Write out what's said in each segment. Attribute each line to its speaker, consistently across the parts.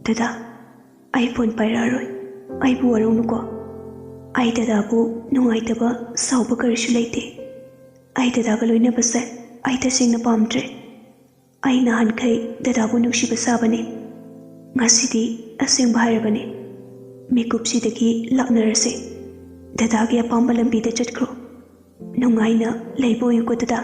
Speaker 1: Dada, I phone pairaroi. I bu aranuko. I dada bu nungaitaba sauba karishu laite. I dada galoina basa. I tasing na pamtre. I nahan kai dada bu nukshiba sabane. Ngasidi asing baharabane. Mikupsi daki laknarase. Dada gi apamba lambi da chatkro. Nungaina laibo yuko dada.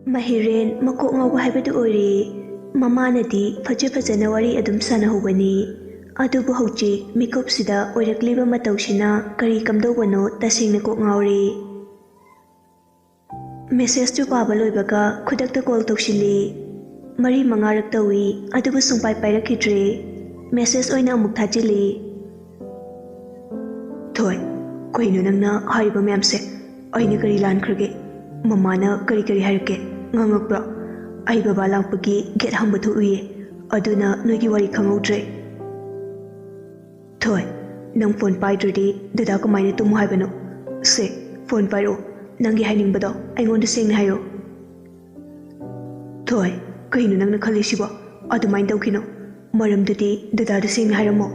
Speaker 1: Mahiren makok ngau haibadu ori. Mamanadi fajana wari adum sanahubani. Adubu hauji mikupsida oirakliba mataushina kari kamdobano tasingna kok ngauri. Message tu paba loibaga khudakta call tawshili. Mari mangarak tawi adubu sungpai pairakidre. Message oina amuk thajili. Thoi, koino nangna hariba mayamse. Aina kari lankrage. Mamana kari harike. Ngangakbra. Ai baba lakpagi get hamba thuiye. Aduna noigi wari khangaudre. Thoi, nang phone paidredi dada kamaina tumu haibano. Se, phone pairo. Nangi hainingbado aingonda sengna hayo. Thoi, kaino nangna khalisibo adumain tawkino. Maramdudi dada da sengna hairamo.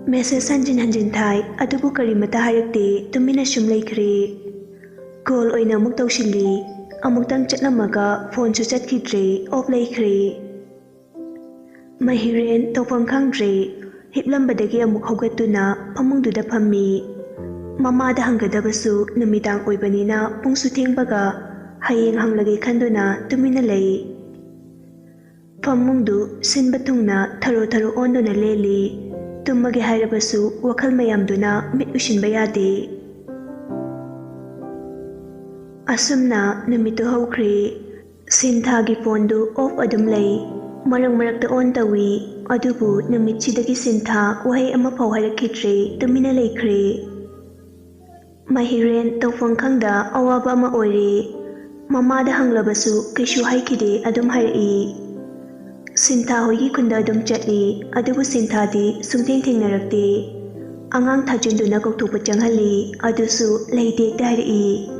Speaker 1: Message hanjin thai adubu karimata harakte tumina sum laikre. Call oina amuk tawshili. Amuktang chatnamaga phone su chatkidre off laikre. Mahiren tawpam khangdre hiplambadagi amuk haugatuna pamungduda phammi. Mamada hangadabasu namidang oibanina pungsu thengbaga hayeng hanglage khanduna tumina lei. Pamungdu sinba thungna tharo ondona leli. Tummage hairabasu wakhal mayamduna mit ushinba yade. Asumna namitu haukre. Sintha gi phone du off adum lei. Marakta on tawi adubu namitchidagi Sintha wahay ama phaw hairakidre tumina laikre. Mahiren tawfang khangda awaba ama oire. Mamada hanglabasu kaishu haikide adum hairi. Sintha hoigi khunda adum chatli adubu Sintha di sungtheng thengnarakte. Angang thajunduna kokthokpa changhali adusu leidek dairi.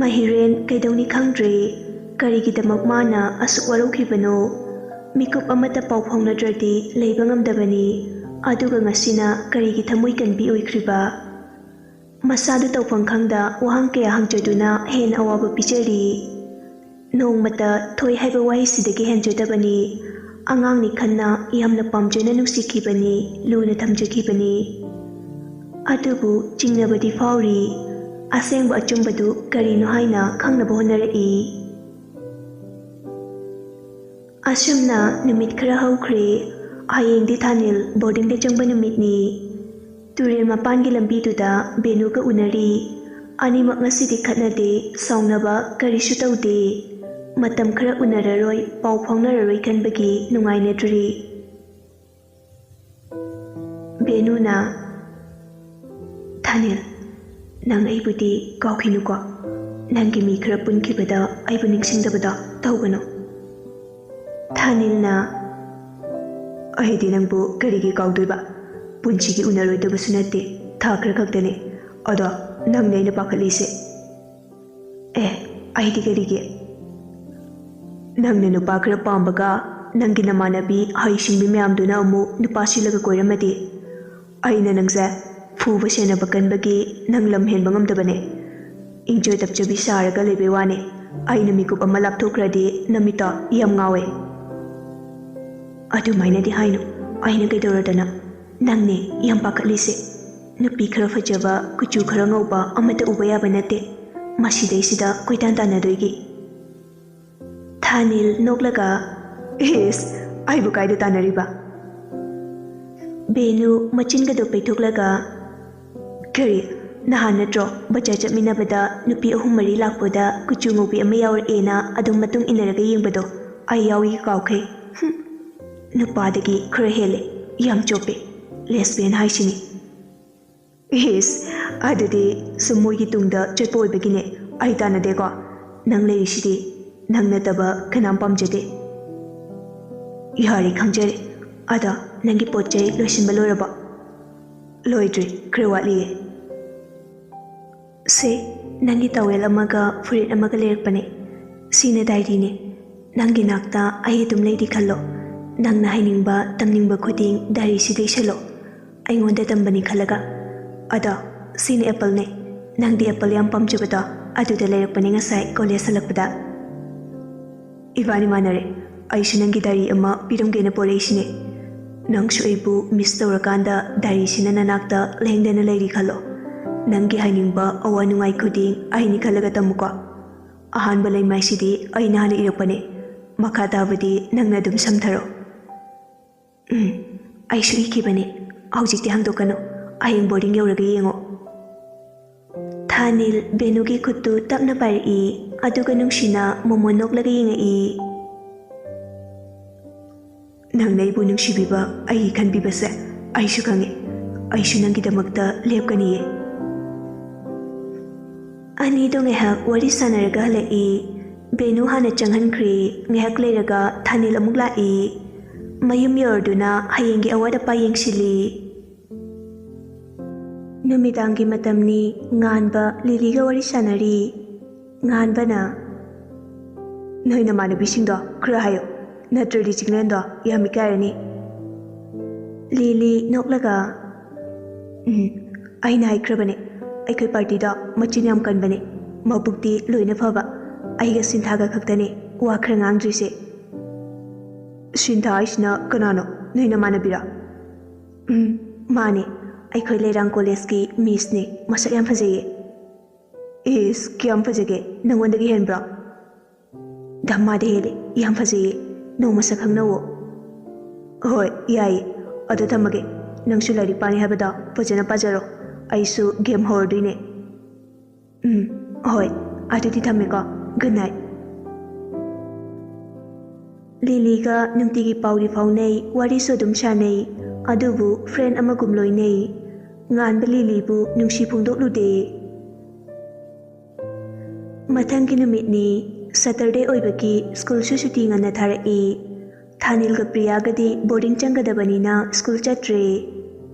Speaker 1: Mahiren kaidawni khangdre. Karigidamak mana asuk warukibano. Mikup amata pau phongnadradi leiba ngamdabani. Aduga ngasina karigi thamoi kanbi oikriba. Masadu tawfang khangda wahang kaya hangjaduna hen awaba pichari. Nongmata thoi haiba wahisidagi henjadabani. Angangni khanna yamna pamjana nuksikibani luna thamjakibani. Adubu chingnabadi fauri. Asengba achumbadu karino haina khangnaba honarai. Asumna numit khara haukre. Hayengdi Thanil boarding de changba numitni. Turil mapangi lambi tuda benuga unari. Animak ngasidi khatnade saunaba karishu tawde. Matam khara unararoi pau phongnararoi khanbagi nungainadri. Benuna Thanil nang aibudi kaukhinuko. Nangi mi khara punkibada aibu ningsingdabada tawgano. Thanilna Ahidi nangbu karigi kauduiba. Punchigi unaroi dabasu natte thakra khaktane. Ado nangna ina pakhalise. Ahidi karigi. Nangna nupa khara pambaga nangi namanabi haishingbi mayamduna amu nupasilaga koiramadi. Aina nangza fuba senaba kanbagi nang lamhenba ngamdabane. Injoy tapchabi saraga lebe wane. Aina mikup ama lapthokradi namita yam ngawe. Adumainadi haino aina kaidoradana nangne yam pakhatlise. Nupi khara fajaba kuchu khara ngauba amata uba yaba nate. Masidaisida koitan tanadoigi. Thanil noklaga yes aibu kaida tanariba. Benu machingado paithoklaga kari nahan natro bacha chapminabada nupi ahum mari lakpoda kuchu ngaubi ama yawarena adum matung inaraga yengbado ai yawi kaukhe. Nupadagi khara hele yam chope lesbian haisini. Yes, adade sumoigi tungda chatpo oibagine ai tanadego. Nang leirishidi nang nataba kanam pamjade. Yari khangjare ada nangi pochai loisinba loiraba. Loidre khara watliye. Se nangi tawel amaga furit amaga lerakpane. Sina dairi ne. ꯅꯪꯒꯤ ꯅꯥꯛꯇ ꯑꯩ ꯑꯗꯨꯝ ꯂꯩꯔꯤ ꯈꯜꯂꯣ ꯅꯪꯅ ꯍꯥꯏꯅꯤꯡꯕ ꯇꯝꯅꯤꯡꯕ ꯈꯨꯗꯤꯡ ꯗꯥꯏꯔꯤꯁꯤꯗ ꯏꯁꯜꯂꯣ ꯑꯩꯉꯣꯟꯗ ꯇꯝꯕꯅꯤ ꯈꯜꯂꯒ ꯑꯗꯣ ꯁꯤꯅ ꯑꯦꯄꯜꯅꯦ ꯅꯪꯗꯤ ꯑꯦꯄꯜ ꯌꯥꯝ ꯄꯥꯝꯖꯕꯗꯣ ꯑꯗꯨꯗ ꯂꯩꯔꯛꯄꯅꯦ ꯉꯁꯥꯏ ꯀꯣꯂꯦꯖ ꯍꯜꯂꯛꯄꯗ ꯏꯕꯥꯅꯤ ꯃꯥꯟꯅꯔꯦ ꯑꯩꯁꯨ ꯅꯪꯒꯤ ꯗꯥꯏꯔꯤ ꯑꯃ ꯄꯤꯔꯝꯒꯦꯅ ꯄꯣꯔꯛꯏꯁꯤꯅꯦ ꯅꯪꯁꯨ ꯑꯩꯕꯨ ꯃꯤꯁ ꯇꯧꯔꯀꯥꯟꯗ ꯗꯥꯏꯔꯤꯁꯤꯅ ꯅꯅꯥꯛꯇ ꯂꯦꯡꯗꯅ ꯂꯩꯔꯤ ꯈꯜꯂꯣ ꯅꯪꯒꯤ ꯍꯥꯏꯅꯤꯡꯕ ꯑꯋꯥ ꯅꯨꯡꯉꯥꯏ ꯈꯨꯗꯤꯡ ꯑꯩꯅꯤ ꯈꯜꯂꯒ ꯇꯝꯃꯨꯀꯣ ꯑꯍꯥꯟꯕ ꯂꯩꯃꯥꯏꯁꯤꯗꯤ ꯑꯩꯅ ꯍꯥꯟꯅ ꯏꯔꯛꯄꯅꯦ ꯃꯈꯥ ꯇꯥꯕꯗꯤ ꯅꯪꯅ ꯑꯗꯨꯝ ꯁꯝꯊꯔꯣ ꯑꯩꯁꯨ ꯏꯈꯤꯕꯅꯦ ꯍꯧꯖꯤꯛꯇꯤ ꯍꯥꯡꯗꯣꯛꯀꯅꯨ ꯍꯌꯦꯡ ꯕꯣꯔꯗꯤꯡ ꯌꯧꯔꯒ ꯌꯦꯡꯉꯣ ꯊꯥꯅꯤꯜ ꯕꯦꯅꯨꯒꯤ ꯈꯨꯠꯇꯨ ꯇꯞꯅ ꯄꯥꯏꯔꯛꯏ ꯑꯗꯨꯒ ꯅꯨꯡꯁꯤꯅ ꯃꯣꯃꯣ ꯅꯣꯛꯂꯒ ꯌꯦꯡꯉꯛꯏ ꯅꯪꯅ ꯑꯩꯕꯨ ꯅꯨꯡꯁꯤꯕꯤꯕ ꯑꯩꯒꯤ ꯈꯟꯕꯤꯕꯁꯦ ꯑꯩꯁꯨ ꯈꯪꯉꯦ ꯑꯩꯁꯨ ꯅꯪꯒꯤꯗꯃꯛꯇ ꯂꯦꯞꯀꯅꯤꯌꯦ ꯑꯅꯤꯗꯣ ꯉꯥꯏꯍꯥꯛ ꯋꯥꯔꯤ ꯁꯥꯟꯅꯔꯒ ꯍꯜꯂꯛꯏ ꯕꯦꯅꯨ ꯍꯥꯟꯅ ꯆꯪꯍꯟꯈ꯭ꯔꯦ ꯉꯥꯏꯍꯥꯛ ꯂꯩꯔꯒ ꯊꯥꯅꯤꯜ ꯑꯃꯨꯛ ꯂꯥꯛꯏ ꯃꯌꯨꯝ ꯌꯧꯔꯗꯨꯅ ꯍꯌꯦꯡꯒꯤ ꯑꯋꯥꯠ ꯑꯄꯥ ꯌꯦꯡꯁꯤꯜꯂꯤ ꯅꯨꯃꯤꯗꯥꯡꯒꯤ ꯃꯇꯝꯅꯤ ꯉꯥꯟꯕ ꯂꯤꯂꯤꯒ ꯋꯥꯔꯤ ꯁꯥꯟꯅꯔꯤ ꯉꯥꯟꯕꯅ ꯅꯣꯏ ꯅꯃꯥꯟꯅꯕꯤꯁꯤꯡꯗꯣ ꯈꯔ ꯍꯥꯏꯌꯣ ꯅꯠꯇ꯭ꯔꯗꯤ ꯆꯤꯡꯂꯦꯟꯗꯣ ꯌꯥꯝ ꯏꯀꯥꯏꯔꯅꯤ ꯂꯤꯂꯤ ꯅꯣꯛꯂꯒ ꯑꯩꯅ ꯍꯥꯏꯈ꯭ꯔꯕꯅꯦ ꯑꯩꯈꯣꯏ ꯄꯥꯔꯇꯤꯗꯣ ꯃꯆꯤꯟ ꯌꯥꯝ ꯀꯟꯕꯅꯦ ꯃꯕꯨꯛꯇꯤ ꯂꯣꯏꯅ ꯐꯕ ꯑꯩꯒ ꯁꯤꯟꯊꯥꯒ ꯈꯛꯇꯅꯦ ꯋꯥ ꯈꯔ ꯉꯥꯡꯗ꯭ꯔꯤꯁꯦ ꯁꯤꯟꯊꯥ ꯍꯥꯏꯁꯤꯅ ꯀꯅꯥꯅꯣ ꯅꯣꯏ ꯅꯃꯥꯟꯅꯕꯤꯔꯥ ꯃꯥꯅꯦ ꯑꯩꯈꯣꯏ ꯂꯩꯔꯥꯡ ꯀꯣꯂꯦꯖꯀꯤ ꯃꯤꯁꯅꯦ ꯃꯁꯛ ꯌꯥꯝ ꯐꯖꯩꯌꯦ ꯏꯁ ꯀꯌꯥꯝ ꯐꯖꯒꯦ ꯅꯪꯉꯣꯟꯗꯒꯤ ꯍꯦꯟꯕ꯭ꯔꯣ ꯙꯝꯃꯥꯗ ꯍꯦꯜꯂꯦ ꯌꯥꯝ ꯐꯖꯩꯌꯦ ꯅꯣꯡꯃ ꯁꯛ ꯈꯪꯅꯧꯋꯣ ꯍꯣꯏ ꯌꯥꯏꯌꯦ ꯑꯗꯨ ꯊꯝꯃꯒꯦ ꯅꯪꯁꯨ ꯂꯥꯏꯔꯤꯛ ꯄꯥꯅꯤ ꯍꯥꯏꯕꯗꯣ ꯐꯖꯅ ꯄꯥꯖꯔꯣ ꯑꯩꯁꯨ ꯒꯦꯝ ꯍꯧꯔꯗꯣꯏꯅꯦ ꯍꯣꯏ ꯑꯗꯨꯗꯤ ꯊꯝꯃꯦꯀꯣ ꯒꯨꯗ ꯅꯥꯏꯠ ꯂꯤꯂꯤꯒ ꯅꯨꯡꯇꯤꯒꯤ ꯄꯥꯎꯗꯤ ꯐꯥꯎꯅꯩ ꯋꯥꯔꯤꯁꯨ ꯑꯗꯨꯝ ꯁꯥꯟꯅꯩ ꯑꯗꯨꯕꯨ ꯐ꯭ꯔꯦꯟ ꯑꯃꯒꯨꯝ ꯂꯣꯏꯅꯩ ꯉꯥꯟꯕ ꯂꯤꯂꯤꯕꯨ ꯅꯨꯡꯁꯤ ꯐꯣꯡꯗꯣꯛꯂꯨꯗꯦ ꯃꯊꯪꯒꯤ ꯅꯨꯃꯤꯠꯅꯤ ꯁꯇꯔꯗꯦ ꯑꯣꯏꯕꯒꯤ ꯁ꯭ꯀꯨꯜꯁꯨ ꯁꯨꯇꯤ ꯉꯟꯅ ꯊꯥꯔꯛꯏ ꯊꯥꯅꯤꯜꯒ ꯄ꯭ꯔꯤꯌꯥꯒꯗꯤ ꯕꯣꯔꯗꯤꯡ ꯆꯪꯒꯗꯕꯅꯤꯅ ꯁ꯭ꯀꯨꯜ ꯆꯠꯇ꯭ꯔꯦ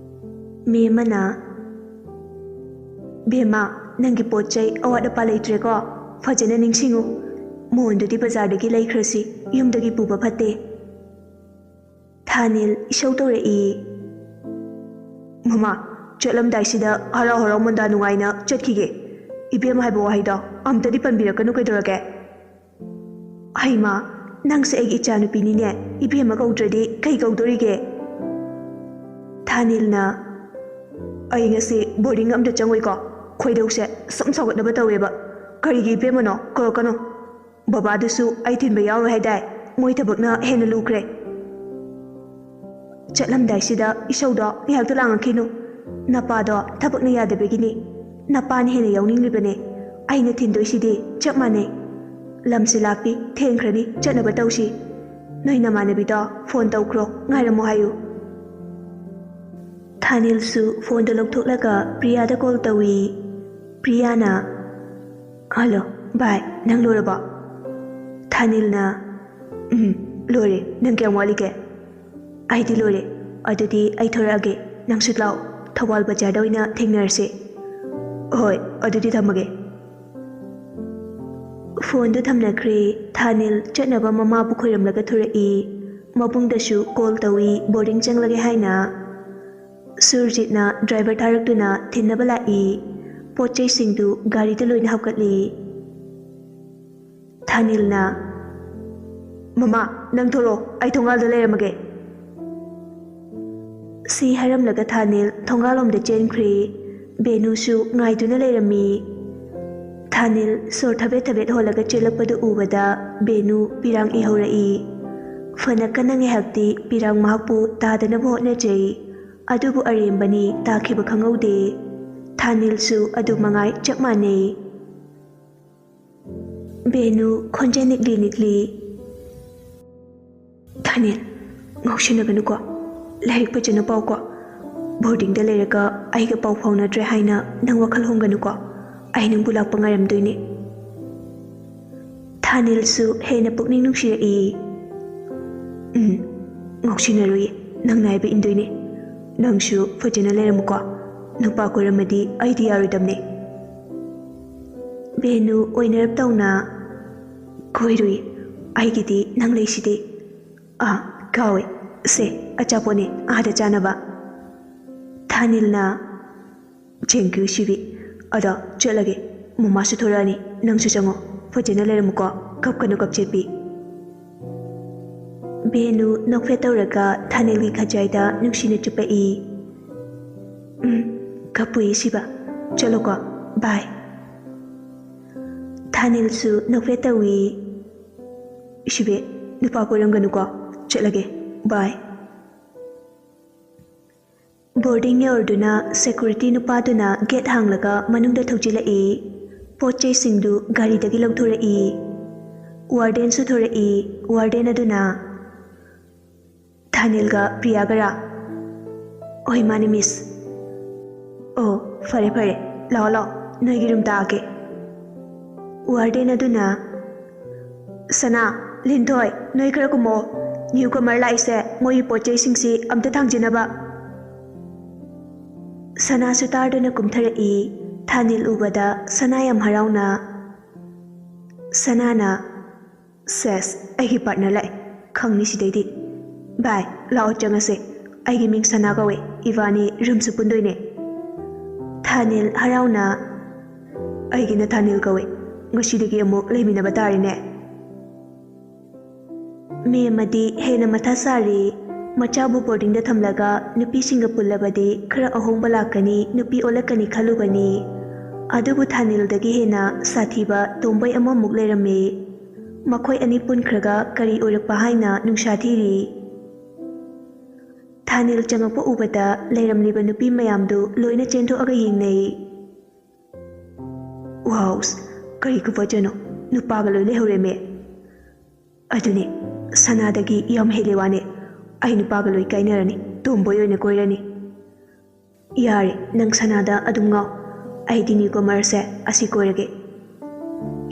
Speaker 1: ꯃꯦꯝꯃꯅ ꯕꯦꯝꯃ ꯅꯪꯒꯤ ꯄꯣꯠ ꯆꯩ ꯑꯋꯥꯠ ꯑꯄꯥ ꯂꯩꯇ꯭ꯔꯦꯀꯣ ꯐꯖꯅ ꯅꯤꯡꯁꯤꯡꯉꯨ ꯃꯣꯟꯗꯨꯗꯤ ꯕꯖꯥꯔꯗꯒꯤ ꯂꯩꯈ꯭ꯔꯁꯤ ꯌꯨꯝꯗꯒꯤ ꯄꯨꯕ ꯐꯠꯇꯦ ꯊꯥꯅꯤꯜ ꯏꯁꯧ ꯇꯧꯔꯛꯏ ꯃꯃꯥ ꯆꯠꯂꯝꯗꯥꯏꯁꯤꯗ ꯍꯔꯥꯎ ꯍꯔꯥꯎ ꯃꯣꯟꯗꯥ ꯅꯨꯡꯉꯥꯏꯅ ꯆꯠꯈꯤꯒꯦ ꯏꯕꯦꯝ ꯍꯥꯏꯕ ꯋꯥꯍꯩꯗꯣ ꯑꯝꯇꯗꯤ ꯄꯟꯕꯤꯔꯛꯀꯅꯨ ꯀꯩꯗꯧꯔꯒꯦ ꯍꯩꯃꯥ ꯅꯪꯁꯦ ꯑꯩꯒꯤ ꯏꯆꯥꯅꯨꯄꯤꯅꯤꯅꯦ ꯏꯕꯦꯝꯃ ꯀꯧꯗ꯭ꯔꯗꯤ ꯀꯩ ꯀꯧꯗꯣꯔꯤꯒꯦ ꯊꯥꯅꯤꯜꯅ ꯑꯩ ꯉꯁꯤ ꯕꯣꯔꯗꯤꯡ ꯑꯝꯇ ꯆꯪꯉꯣꯏꯀꯣ ꯈꯣꯏꯗꯧꯁꯦ ꯁꯨꯝ ꯁꯧꯒꯠꯅꯕ ꯇꯧꯋꯦꯕ ꯀꯔꯤꯒꯤ ꯏꯕꯦꯝꯃꯅꯣ ꯀꯧꯔꯛꯀꯅꯨ ꯕꯕꯥꯗꯨꯁꯨ ꯑꯩ ꯊꯤꯟꯕ ꯌꯥꯎꯔꯣꯏ ꯍꯥꯏꯗꯥꯏ ꯃꯣꯏ ꯊꯕꯛꯅ ꯍꯦꯟꯅ ꯂꯨꯈ꯭ꯔꯦ ꯆꯠꯂꯝꯗꯥꯏꯁꯤꯗ ꯏꯁꯧꯗꯣ ꯉꯥꯏꯍꯥꯛꯇ ꯂꯥꯡꯉꯛꯈꯤꯅꯨ ꯅꯄꯥꯗꯣ ꯊꯕꯛꯅ ꯌꯥꯗꯕꯒꯤꯅꯤ ꯅꯄꯥꯅ ꯍꯦꯟꯅ ꯌꯥꯎꯅꯤꯡꯂꯤꯕꯅꯦ ꯑꯩꯅ ꯊꯤꯟꯗꯣꯏꯁꯤꯗꯤ ꯆꯞ ꯃꯥꯟꯅꯩ ꯂꯝꯁꯦ ꯂꯥꯞꯄꯤ ꯊꯦꯡꯈ꯭ꯔꯅꯤ ꯆꯠꯅꯕ ꯇꯧꯁꯤ ꯅꯣꯏ ꯅꯃꯥꯟꯅꯕꯤꯗꯣ ꯐꯣꯟ ꯇꯧꯈ꯭ꯔꯣ ꯉꯥꯏꯔꯝꯃꯣ ꯍꯥꯏꯌꯨ ꯊꯥꯅꯤꯜꯁꯨ ꯐꯣꯟꯗꯣ ꯂꯧꯊꯣꯛꯂꯒ ꯄ꯭ꯔꯤꯌꯥꯗ ꯀꯣꯜ ꯇꯧꯏ ꯄ꯭ꯔꯤꯌꯥꯅ ꯍꯜꯂꯣ ꯚꯥꯏ ꯅꯪ ꯂꯣꯏꯔꯕꯣ ꯊꯥꯅꯤꯜꯅ ꯂꯣꯏꯔꯦ ꯅꯪ ꯀꯌꯥꯝ ꯋꯥꯠꯂꯤꯒꯦ ꯑꯩꯗꯤ ꯂꯣꯏꯔꯦ ꯑꯗꯨꯗꯤ ꯑꯩ ꯊꯣꯔꯛꯑꯒꯦ ꯅꯪꯁꯨ ꯂꯥꯛꯑꯣ ꯊꯧꯕꯥꯜ ꯕꯖꯥꯔꯗ ꯑꯣꯏꯅ ꯊꯦꯡꯅꯔꯁꯦ ꯍꯣꯏ ꯑꯗꯨꯗꯤ ꯊꯝꯃꯒꯦ ꯐꯣꯟꯗꯨ ꯊꯝꯅꯈ꯭ꯔꯦ ꯊꯥꯅꯤꯜ ꯆꯠꯅꯕ ꯃꯃꯥꯕꯨ ꯈꯣꯏꯔꯝꯂꯒ ꯊꯣꯔꯛꯏ ꯃꯕꯨꯡꯗꯁꯨ ꯀꯣꯜ ꯇꯧꯏ ꯕꯣꯔꯗꯤꯡ ꯆꯪꯂꯒꯦ ꯍꯥꯏꯅ ꯁꯨꯔꯖꯤꯠꯅ ꯗ꯭ꯔꯥꯏꯚꯔ ꯊꯥꯔꯛꯇꯨꯅ ꯊꯤꯟꯅꯕ ꯂꯥꯛꯏ ꯄꯣꯠ ꯆꯩꯁꯤꯡꯗꯨ ꯒꯥꯔꯤꯗ ꯂꯣꯏꯅ ꯍꯥꯞꯀꯠꯂꯤ ꯊꯥꯅꯤꯜꯅ ꯃꯃꯥ ꯅꯪ ꯊꯣꯛꯂꯛꯑꯣ ꯑꯩ ꯊꯣꯡꯒꯥꯜꯗ ꯂꯩꯔꯝꯃꯒꯦ ꯁꯤ ꯍꯥꯏꯔꯝꯂꯒ ꯊꯥꯅꯤꯜ ꯊꯣꯡꯒꯥꯜꯂꯣꯝꯗ ꯆꯦꯟꯈ꯭ꯔꯦ ꯕꯦꯅꯨꯁꯨ ꯉꯥꯏꯗꯨꯅ ꯂꯩꯔꯝꯃꯤ ꯊꯥꯅꯤꯜ ꯁꯣꯔ ꯊꯕꯦꯠ ꯊꯕꯦꯠ ꯍꯣꯜꯂꯒ ꯆꯦꯜꯂꯛꯄꯗꯨ ꯎꯕꯗ ꯕꯦꯅꯨ ꯄꯤꯔꯥꯡ ꯏꯍꯧꯔꯛꯏ ꯐꯅ ꯀꯟꯅ ꯉꯥꯏꯍꯥꯛꯇꯤ ꯄꯤꯔꯥꯡ ꯃꯍꯥꯛꯄꯨ ꯇꯥꯗꯅꯕ ꯍꯣꯠꯅꯖꯩ ꯑꯗꯨꯕꯨ ꯑꯔꯦꯝꯕꯅꯤ ꯇꯥꯈꯤꯕ ꯈꯪꯍꯧꯗꯦ ꯊꯥꯅꯤꯜꯁꯨ ꯑꯗꯨ ꯃꯉꯥꯏ ꯆꯞ ꯃꯥꯟꯅꯩ ꯕꯦꯅꯨ ꯈꯣꯟꯖꯦꯜ ꯅꯤꯛꯂꯤ ꯅꯤꯛꯂꯤ ꯊꯥꯅꯤꯜ ꯉꯥꯎꯁꯤꯟꯅꯒꯅꯨꯀꯣ ꯂꯥꯏꯔꯤꯛ ꯐꯖꯅ ꯄꯥꯎꯀꯣ ꯕꯣꯔꯗꯤꯡꯗ ꯂꯩꯔꯒ ꯑꯩꯒ ꯄꯥꯎ ꯐꯥꯎꯅꯗ꯭ꯔꯦ ꯍꯥꯏꯅ ꯅꯪ ꯋꯥꯈꯜ ꯍꯣꯡꯒꯅꯨꯀꯣ ꯑꯩ ꯅꯪꯕꯨ ꯂꯥꯛꯄ ꯉꯥꯏꯔꯝꯗꯣꯏꯅꯦ ꯊꯥꯅꯤꯜꯁꯨ ꯍꯦꯟꯅ ꯄꯨꯛꯅꯤꯡ ꯅꯨꯡꯁꯤꯔꯛꯏ ꯉꯥꯎꯁꯤꯟꯅꯔꯣꯏꯌꯦ ꯅꯪꯅ ꯍꯥꯏꯕ ꯏꯟꯗꯣꯏꯅꯦ ꯅꯪꯁꯨ ꯐꯖꯅ ꯂꯩꯔꯝꯃꯨꯀꯣ ꯅꯨꯄꯥ ꯀꯣꯏꯔꯝꯃꯗꯤ ꯑꯩꯗꯤ ꯌꯥꯔꯣꯏꯗꯕꯅꯦ ꯕꯦꯅꯨ ꯑꯣꯏꯅꯔꯞ ꯇꯧꯅ ꯀꯣꯏꯔꯨꯏ ꯑꯩꯒꯤꯗꯤ ꯅꯪ ꯂꯩꯁꯤꯗꯤ ꯀꯥꯎꯋꯦ ꯁꯦ ꯑꯆꯥꯄꯣꯠꯅꯦ ꯑꯥꯗ ꯆꯥꯅꯕ ꯊꯥꯅꯤꯜꯅ ꯊꯦꯡꯀ꯭ꯌꯨ ꯁꯤꯕꯤ ꯑꯗꯣ ꯆꯠꯂꯒꯦ ꯃꯃꯥꯁꯨ ꯊꯣꯔꯛꯑꯅꯤ ꯅꯪꯁꯨ ꯆꯪꯉꯣ ꯐꯖꯅ ꯂꯩꯔꯝꯃꯨꯀꯣ ꯀꯞꯀꯅꯨ ꯀꯞꯆꯦꯠꯄꯤ ꯕꯦꯅꯨ ꯅꯣꯛꯐꯦꯠ ꯇꯧꯔꯒ ꯊꯥꯅꯤꯜꯒꯤ ꯈꯖꯥꯏꯗ ꯅꯨꯡꯁꯤꯅ ꯆꯨꯞꯄꯛꯏ ꯀꯞꯄꯨꯏ ꯁꯤꯕ ꯆꯠꯂꯣꯀꯣ ꯕꯥꯏ ꯊꯥꯅꯤꯜꯁꯨ ꯅꯣꯛꯐꯦꯠ ꯇꯧꯏ ꯁꯤꯕꯦ ꯅꯨꯄꯥ ꯀꯣꯏꯔꯝꯒꯅꯨꯀꯣ ꯆꯠꯂꯒꯦ ꯕꯥꯏ ꯕꯣꯔꯗꯤꯡ ꯌꯧꯔꯗꯨꯅ ꯁꯦꯀꯨꯔꯤꯇꯤ ꯅꯨꯄꯥꯗꯨꯅ ꯒꯦꯠ ꯍꯥꯡꯂꯒ ꯃꯅꯨꯡꯗ ꯊꯧꯖꯤꯜꯂꯛꯏ ꯄꯣꯠ ꯆꯩꯁꯤꯡꯗꯨ ꯒꯥꯔꯤꯗꯒꯤ ꯂꯧꯊꯣꯔꯛꯏ ꯋꯥꯔꯗꯦꯟꯁꯨ ꯊꯣꯔꯛꯏ ꯋꯥꯔꯗꯦꯟ ꯑꯗꯨꯅ ꯊꯥꯅꯤꯜꯒ ꯄ꯭ꯔꯤꯌꯥꯒꯔꯥ ꯍꯣꯏ ꯃꯥꯅꯤ ꯃꯤꯁ ꯑꯣ ꯐꯔꯦ ꯐꯔꯦ ꯂꯥꯛꯑꯣ ꯂꯥꯛꯑꯣ ꯅꯣꯏꯒꯤ ꯔꯨꯝ ꯇꯥꯛꯑꯒꯦ ꯋꯥꯔꯗꯦꯟ ꯑꯗꯨꯅ ꯁꯅꯥ ꯂꯤꯟꯊꯣꯏ ꯅꯣꯏ ꯈꯔ ꯀꯨꯝꯃꯣ ꯅ꯭ꯌꯨ ꯀꯃꯔ ꯂꯥꯛꯏꯁꯦ ꯃꯣꯏꯒꯤ ꯄꯣꯠ ꯆꯩꯁꯤꯡꯁꯤ ꯑꯝꯇ ꯊꯥꯡꯖꯤꯟꯅꯕ ꯁꯅꯥꯁꯨ ꯇꯥꯔꯗꯨꯅ ꯀꯨꯝꯊꯔꯛꯏ ꯊꯥꯅꯤꯜ ꯎꯕꯗ ꯁꯅꯥ ꯌꯥꯝ ꯍꯔꯥꯎꯅ ꯁꯅꯥꯅ ꯁꯦꯁ ꯑꯩꯒꯤ ꯄꯥꯔꯠꯅꯔ ꯂꯥꯛꯑꯦ ꯈꯪꯅꯤ ꯁꯤꯗꯩꯗꯤ ꯚꯥꯏ ꯂꯥꯛꯑꯣ ꯆꯪꯉꯁꯦ ꯑꯩꯒꯤ ꯃꯤꯡ ꯁꯅꯥ ꯀꯧꯋꯦ ꯏꯕꯥꯅꯤ ꯔꯨꯝꯁꯨ ꯄꯨꯟꯗꯣꯏꯅꯦ ꯊꯥꯅꯤꯜ ꯍꯔꯥꯎꯅ ꯑꯩꯒꯤꯅ ꯊꯥꯅꯤꯜ ꯀꯧꯋꯦ ꯉꯁꯤꯗꯒꯤ ꯑꯃꯨꯛ ꯂꯩꯃꯤꯟꯅꯕ ꯇꯥꯔꯦꯅꯦ ꯃꯦꯝꯃꯗꯤ ꯍꯦꯟꯅ ꯃꯊꯥ ꯁꯥꯔꯤ ꯃꯆꯥꯕꯨ ꯕꯣꯔꯗꯤꯡꯗ ꯊꯝꯂꯒ ꯅꯨꯄꯤꯁꯤꯡꯒ ꯄꯨꯜꯂꯕꯗꯤ ꯈꯔ ꯑꯍꯣꯡꯕ ꯂꯥꯛꯀꯅꯤ ꯅꯨꯄꯤ ꯑꯣꯜꯂꯛꯀꯅꯤ ꯈꯜꯂꯨꯕꯅꯤ ꯑꯗꯨꯕꯨ ꯊꯥꯅꯤꯜꯗꯒꯤ ꯍꯦꯟꯅ ꯁꯥꯊꯤꯕ ꯇꯣꯝꯕꯩ ꯑꯃꯃꯨꯛ ꯂꯩꯔꯝꯃꯤ ꯃꯈꯣꯏ ꯑꯅꯤ ꯄꯨꯟꯈ꯭ꯔꯒ ꯀꯔꯤ ꯑꯣꯏꯔꯛꯄ ꯍꯥꯏꯅ ꯅꯨꯡꯁꯥ ꯊꯤꯔꯤ ꯊꯥꯅꯤꯜ ꯆꯪꯉꯛꯄ ꯎꯕꯗ ꯂꯩꯔꯝꯂꯤꯕ ꯅꯨꯄꯤ ꯃꯌꯥꯝꯗꯨ ꯂꯣꯏꯅ ꯆꯦꯟꯊꯣꯛꯑꯒ ꯌꯦꯡꯅꯩ ꯋꯥꯎꯁ ꯀꯔꯤ ꯈꯨꯐꯖꯅꯣ ꯅꯨꯄꯥꯒ ꯂꯣꯏ ꯂꯩꯍꯧꯔꯦꯃꯦ ꯑꯗꯨꯅꯦ ꯁꯅꯥꯗꯒꯤ ꯌꯥꯝ ꯍꯦꯜꯂꯦ ꯋꯥꯅꯦ ꯑꯩ ꯅꯨꯄꯥꯒ ꯂꯣꯏ ꯀꯥꯏꯅꯔꯅꯤ ꯇꯣꯝꯕꯣꯏ ꯑꯣꯏꯅ ꯀꯣꯏꯔꯅꯤ ꯌꯥꯔꯦ ꯅꯪ ꯁꯅꯥꯗ ꯑꯗꯨꯝ ꯉꯥꯎ ꯑꯩꯗꯤ ꯅ꯭ꯌꯨ ꯀꯃꯔꯁꯦ ꯑꯁꯤ ꯀꯣꯏꯔꯒꯦ